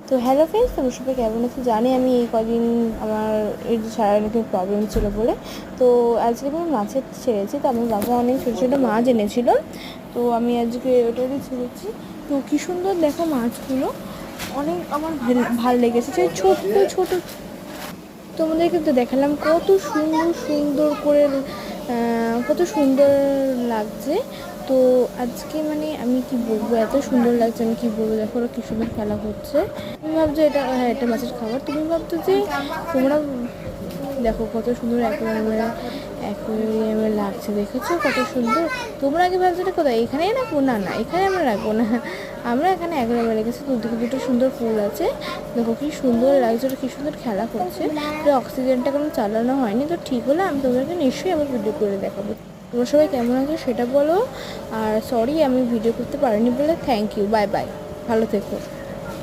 তো hello friends, তোমরা সবাই কেমন আছো? জানি আমি এই কদিন আমার এই সারাদিন প্রবলেম ছিল বলে তো আজকে আমি মাছের ছেড়েছি। তো আমার বাবা অনেক ছোটো ছোটো মাছ এনেছিল, তো আমি আজকে ওটারই ছেড়েছি। তো কী সুন্দর দেখো মাছগুলো, অনেক আমার ভালো লেগেছে। সেই ছোট্ট ছোটো তোমাদেরকে তো দেখালাম কত সুন্দর সুন্দর করে, কত সুন্দর লাগছে। তো আজকে মানে আমি কি বলবো, এত সুন্দর লাগছে, আমি কি বলবো। দেখো ওরা কি সুন্দর খেলা করছে। তুমি ভাবছো এটা, হ্যাঁ এটা মাছের খাবার। তুমি ভাবছো যে তোমরা দেখো কত সুন্দর অ্যাকোয়ারিয়ামে লাগছে, দেখেছো কত সুন্দর। তোমরা আগে ভাবছো এটা কোথায়, এখানেই রাখবো? না না, এখানে আমরা রাখবো না, আমরা এখানে অ্যাকোয়ারিয়ামে রেখেছি। দুদিকে দুটো সুন্দর ফুল আছে, দেখো কি সুন্দর লাগছে, ওটা কি সুন্দর খেলা করছে। অক্সিজেনটা কোনো চালানো হয়নি, তো ঠিক হলে আমি তোমাদেরকে নিশ্চয়ই আবার ভিডিও করে দেখাবো। তোমরা সবাই কেমন আছো সেটা বলো। আর সরি আমি ভিডিও করতে পারিনি বলে। থ্যাংক ইউ, বাই বাই, ভালো থেকো।